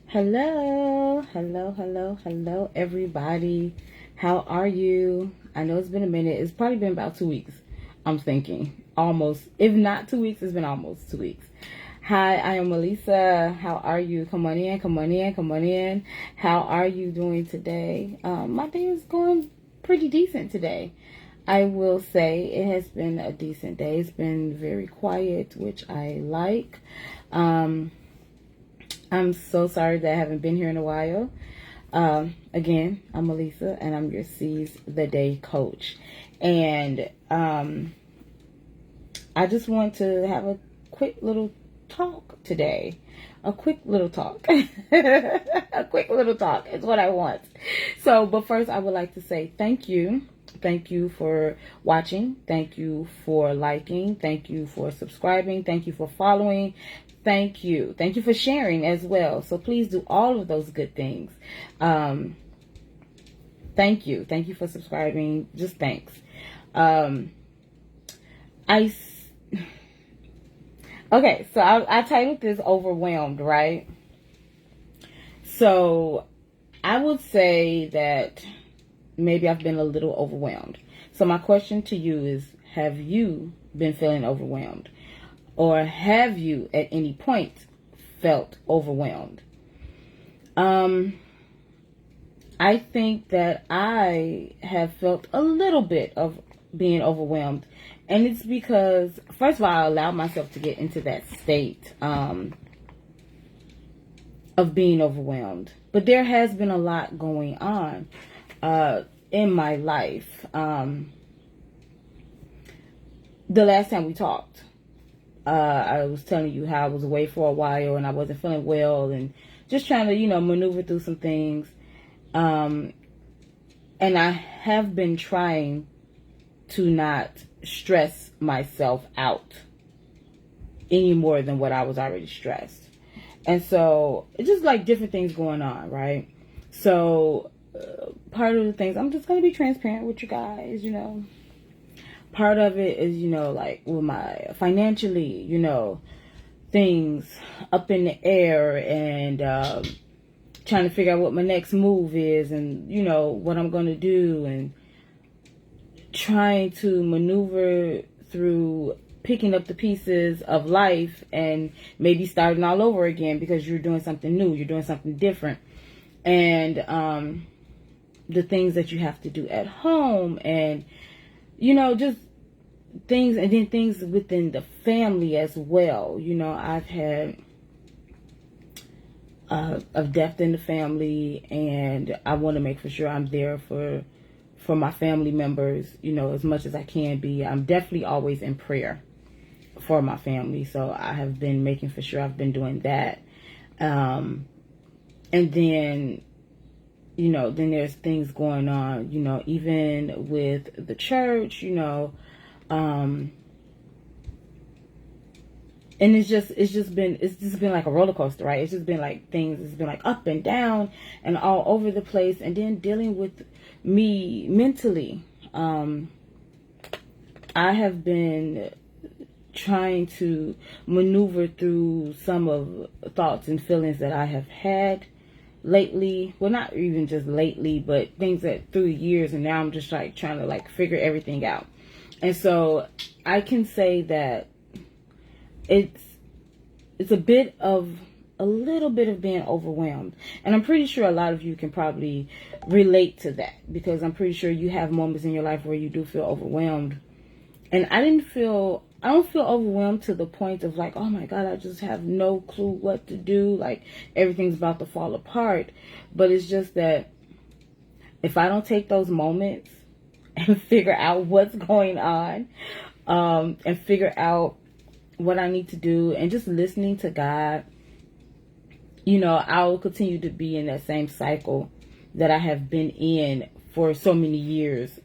Hello, hello, hello, hello, everybody. How are you? I know it's been a minute. It's probably been about 2 weeks. I'm thinking almost, if not 2 weeks, it's been almost 2 weeks. Hi, I am Melissa. How are you? Come on in, come on in, come on in. How are you doing today? My day is going pretty decent today. I will say it has been a decent day. It's been very quiet, which I like. I'm so sorry that I haven't been here in a while. Again, I'm Elisa, and I'm your Seize the Day coach. And I just want to have a quick little talk today. A quick little talk. A quick little talk is what I want. But first, I would like to say thank you. Thank you for watching. Thank you for liking. Thank you for subscribing. Thank you for following. Thank you. Thank you for sharing as well. So please do all of those good things. Thank you. Thank you for subscribing. Just thanks. Okay, so I titled this Overwhelmed, right? So I would say that maybe I've been a little overwhelmed. So my question to you is, have you been feeling overwhelmed? Or have you at any point felt overwhelmed? I think that I have felt a little bit of being overwhelmed. And it's because, first of all, I allowed myself to get into that state of being overwhelmed. But there has been a lot going on in my life. The last time we talked, I was telling you how I was away for a while and I wasn't feeling well and just trying to, maneuver through some things. And I have been trying to not stress myself out any more than what I was already stressed. And so it's just like different things going on, right? So part of the things, I'm just going to be transparent with you guys, Part of it is, like with my financially, things up in the air and trying to figure out what my next move is and, what I'm going to do and trying to maneuver through picking up the pieces of life and maybe starting all over again because you're doing something new, you're doing something different. And the things that you have to do at home and, just things, and then things within the family as well. I've had a death in the family, and I want to make for sure I'm there for my family members, as much as I can be. I'm definitely always in prayer for my family, so I have been making for sure I've been doing that. And then, then there's things going on, even with the church, and it's just been like a roller coaster, right? It's just been like things, it's been like up and down and all over the place. And then dealing with me mentally, I have been trying to maneuver through some of thoughts and feelings that I have had lately. Well, not even just lately, but things that through the years, and now I'm just like trying to like figure everything out. And so I can say that it's a little bit of being overwhelmed. And I'm pretty sure a lot of you can probably relate to that, because I'm pretty sure you have moments in your life where you do feel overwhelmed. And I don't feel overwhelmed to the point of like, oh my God, I just have no clue what to do. Like everything's about to fall apart. But it's just that if I don't take those moments and figure out what's going on, and figure out what I need to do and just listening to God, I'll continue to be in that same cycle that I have been in for so many years,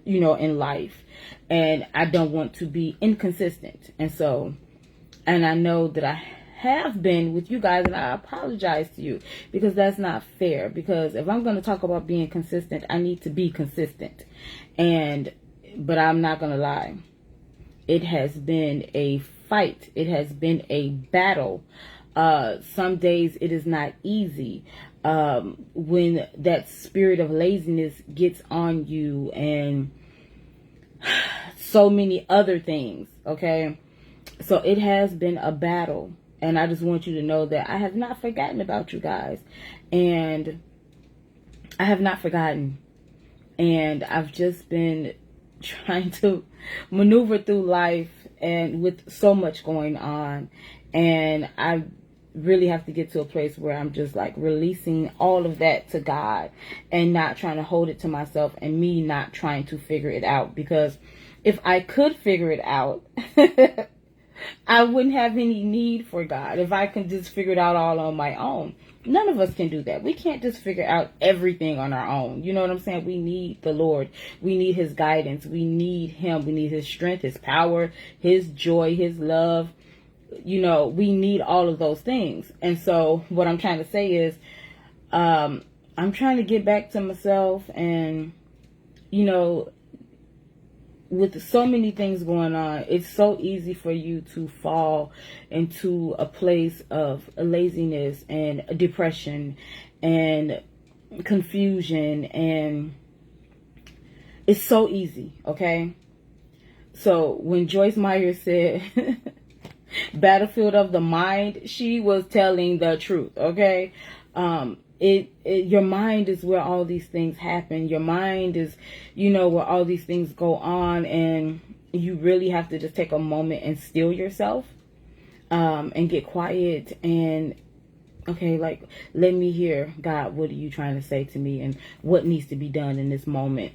in life. And I don't want to be inconsistent. And I know that I have been with you guys, and I apologize to you because that's not fair. Because if I'm going to talk about being consistent, I need to be consistent. But I'm not going to lie. It has been a fight. It has been a battle Some days it is not easy. When that spirit of laziness gets on you, and so many other things, okay? So it has been a battle, and I just want you to know that I have not forgotten about you guys, and I have not forgotten, and I've just been trying to maneuver through life, and with so much going on, and I really have to get to a place where I'm just like releasing all of that to God, and not trying to hold it to myself, and me not trying to figure it out. Because if I could figure it out, I wouldn't have any need for God. If I can just figure it out all on my own. None of us can do that. We can't just figure out everything on our own. You know what I'm saying? We need the Lord. We need his guidance. We need him. We need his strength, his power, his joy, his love. You know, we need all of those things. And so what I'm trying to say is, I'm trying to get back to myself, and, you know, with so many things going on, it's so easy for you to fall into a place of laziness and depression and confusion, and it's so easy, okay? So when Joyce Meyer said battlefield of the mind, she was telling the truth, okay? Your mind is where all these things happen. Your mind is, you know, where all these things go on, and you really have to just take a moment and still yourself, and get quiet, and okay, like, let me hear, God, what are you trying to say to me, and what needs to be done in this moment.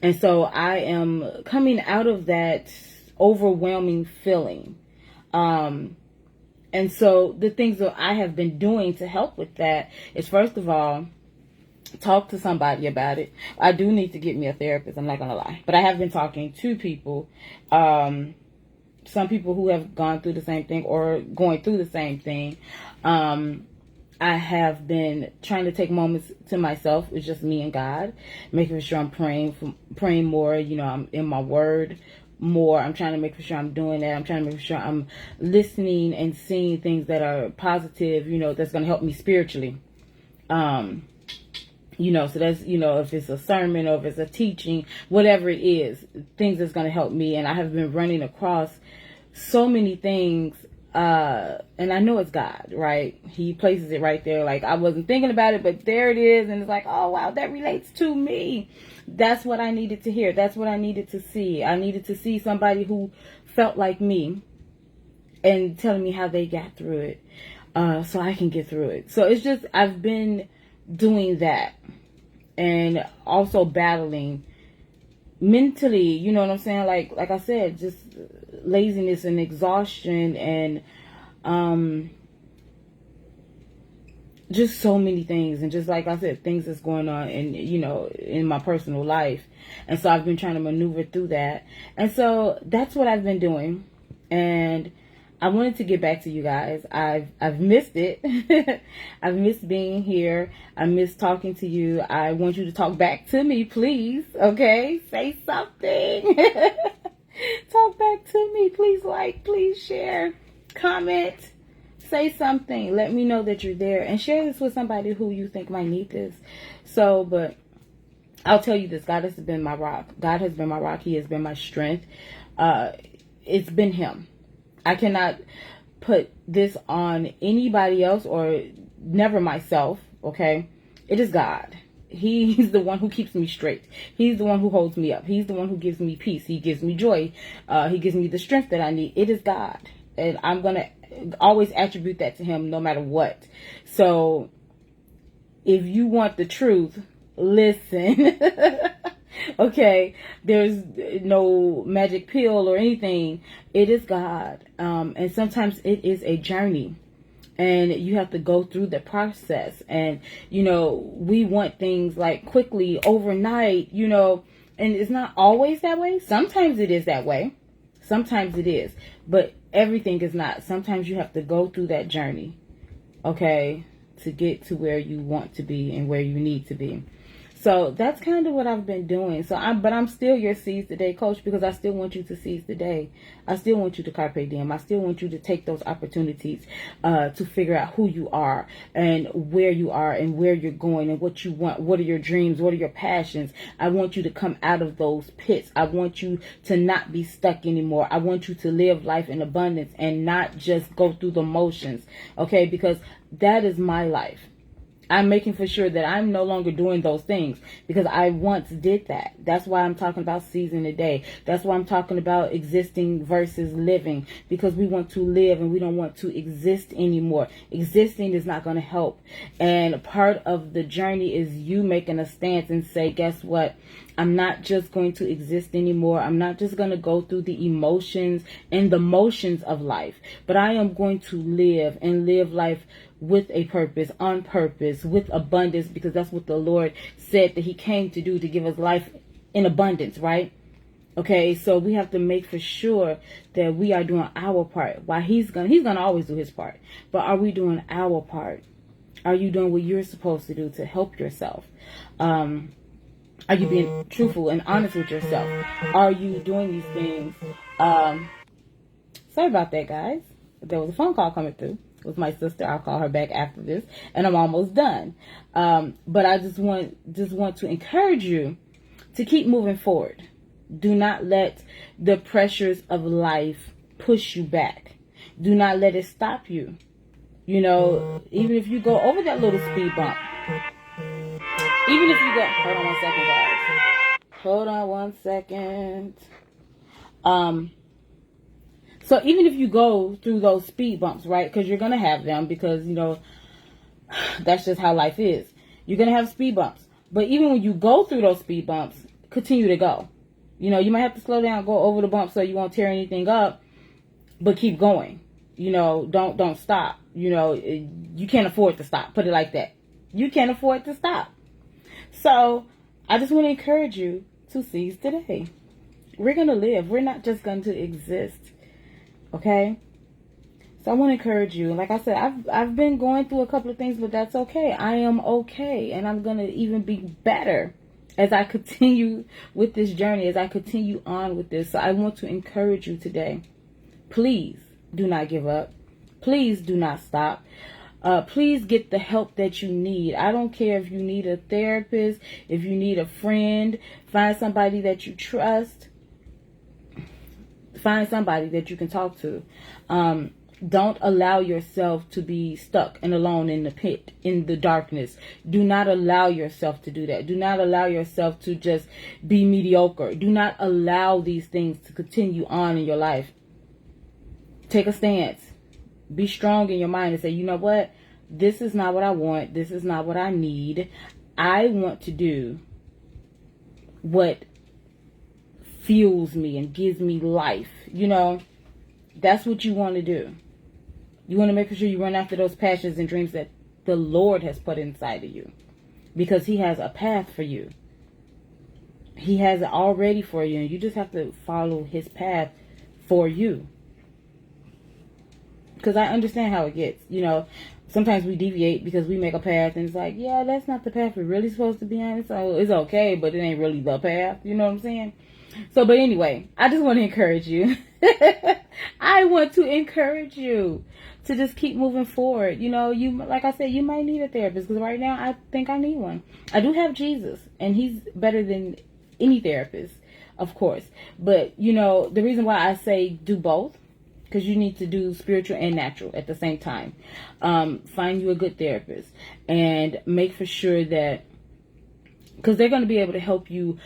And so I am coming out of that overwhelming feeling. And so the things that I have been doing to help with that is, first of all, talk to somebody about it. I do need to get me a therapist, I'm not going to lie. But I have been talking to people, some people who have gone through the same thing or going through the same thing. I have been trying to take moments to myself. It's just me and God, making sure I'm praying more. You know, I'm in my word more. I'm trying to make sure I'm doing that. I'm trying to make sure I'm listening and seeing things that are positive, you know, that's going to help me spiritually. You know, so that's, you know, if it's a sermon or if it's a teaching, whatever it is, things that's going to help me. And I have been running across so many things, and I know it's God, right? He places it right there. Like, I wasn't thinking about it, but there it is. And it's like, oh, wow, that relates to me. That's what I needed to hear. That's what I needed to see. I needed to see somebody who felt like me and telling me how they got through it, so I can get through it. So it's just, I've been doing that, and also battling mentally, you know what I'm saying? Like I said, just laziness and exhaustion, and just so many things, and just like I said, things that's going on in, you know, in my personal life. And so I've been trying to maneuver through that, and so that's what I've been doing. And I wanted to get back to you guys. I've missed it. I've missed being here. I miss talking to you. I want you to talk back to me, please. Okay? Say something. Talk back to me. Please like, please share, comment, say something. Let me know that you're there, and share this with somebody who you think might need this. So, but I'll tell you this. God has been my rock. God has been my rock. He has been my strength. It's been him. I cannot put this on anybody else, or never myself, okay? It is God. He's the one who keeps me straight. He's the one who holds me up. He's the one who gives me peace. He gives me joy. He gives me the strength that I need. It is God. And I'm going to always attribute that to him no matter what. So if you want the truth, listen. Okay, there's no magic pill or anything. It is God. And sometimes it is a journey, and you have to go through the process. And, you know, we want things like quickly, overnight, you know, and it's not always that way. Sometimes it is that way. Sometimes it is, but everything is not. Sometimes you have to go through that journey, okay, to get to where you want to be and where you need to be. So that's kind of what I've been doing. But I'm still your seize the day coach, because I still want you to seize the day. I still want you to carpe diem. I still want you to take those opportunities to figure out who you are and where you are and where you're going and what you want. What are your dreams? What are your passions? I want you to come out of those pits. I want you to not be stuck anymore. I want you to live life in abundance and not just go through the motions. Okay, because that is my life. I'm making for sure that I'm no longer doing those things, because I once did that. That's why I'm talking about seizing the day. That's why I'm talking about existing versus living, because we want to live and we don't want to exist anymore. Existing is not going to help. And part of the journey is you making a stance and say, guess what? I'm not just going to exist anymore. I'm not just going to go through the emotions and the motions of life, but I am going to live and live life with a purpose, on purpose, with abundance, because that's what the Lord said that he came to do, to give us life in abundance, right? Okay, so we have to make for sure that we are doing our part. While he's gonna always do his part, but are we doing our part? Are you doing what you're supposed to do to help yourself? Are you being truthful and honest with yourself? Are you doing these things? Sorry about that, guys. There was a phone call coming through. It was my sister. I'll call her back after this, and I'm almost done. But I just want to encourage you to keep moving forward. Do not let the pressures of life push you back. Do not let it stop you. You know, even if you go over that little speed bump, even if you go, hold on 1 second, guys. Hold on 1 second. So even if you go through those speed bumps, right? Because you're going to have them, because, you know, that's just how life is. You're going to have speed bumps. But even when you go through those speed bumps, continue to go. You know, you might have to slow down, go over the bump so you won't tear anything up, but keep going. You know, don't stop. You know, you can't afford to stop. Put it like that. You can't afford to stop. So I just want to encourage you to seize today. We're going to live. We're not just going to exist. Okay? So I want to encourage you. Like I said, I've been going through a couple of things, but that's okay. I am okay. And I'm going to even be better as I continue with this journey, as I continue on with this. So I want to encourage you today. Please do not give up. Please do not stop. Please get the help that you need. I don't care if you need a therapist, if you need a friend. Find somebody that you trust. Find somebody that you can talk to. Don't allow yourself to be stuck and alone in the pit, in the darkness. Do not allow yourself to do that. Do not allow yourself to just be mediocre. Do not allow these things to continue on in your life. Take a stance. Be strong in your mind and say, you know what? This is not what I want. This is not what I need. I want to do what fuels me and gives me life. You know, that's what you want to do. You want to make sure you run after those passions and dreams that the Lord has put inside of you, because he has a path for you. He has it all ready for you, and you just have to follow his path for you. Because I understand how it gets. You know, sometimes we deviate because we make a path and it's like, yeah, that's not the path we're really supposed to be on. So it's okay, but it ain't really the path. You know what I'm saying? So, but anyway, I just want to encourage you. I want to encourage you to just keep moving forward. You know, you, like I said, you might need a therapist, because right now I think I need one. I do have Jesus, and he's better than any therapist, of course. But, you know, the reason why I say do both, because you need to do spiritual and natural at the same time. Find you a good therapist and make for sure that, because they're going to be able to help you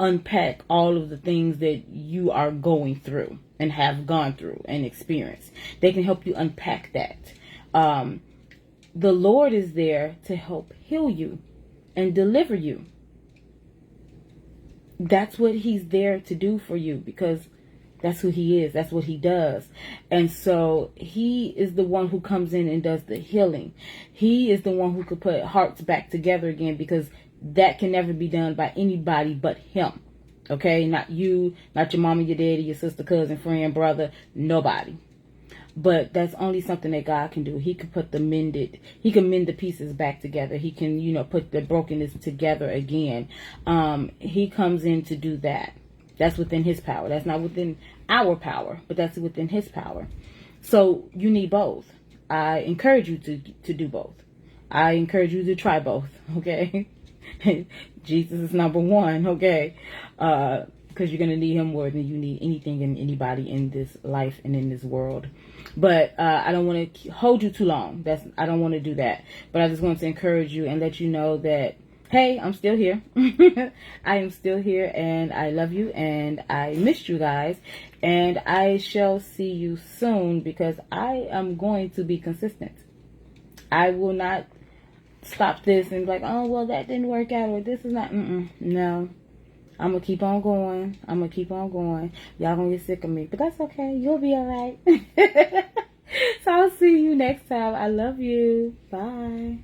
unpack all of the things that you are going through and have gone through and experienced. They can help you unpack that. The Lord is there to help heal you and deliver you. That's what he's there to do for you, because that's who he is. That's what he does. And so he is the one who comes in and does the healing. He is the one who could put hearts back together again, because that can never be done by anybody but him. Okay? Not you, not your mama, your daddy, your sister, cousin, friend, brother, nobody. But that's only something that God can do. He can he can mend the pieces back together. He can, put the brokenness together again. He comes in to do that. That's within his power. That's not within our power, but that's within his power. So you need both. I encourage you to do both. I encourage you to try both, okay? Jesus is number one, okay? Because you're going to need him more than you need anything and anybody in this life and in this world. But I don't want to hold you too long. I don't want to do that. But I just want to encourage you and let you know that, hey, I'm still here. I am still here, and I love you, and I missed you guys. And I shall see you soon, because I am going to be consistent. I will not stop this and be like, oh, well, that didn't work out, or this is not. No. I'm going to keep on going. Y'all going to get sick of me, but that's okay. You'll be all right. So I'll see you next time. I love you. Bye.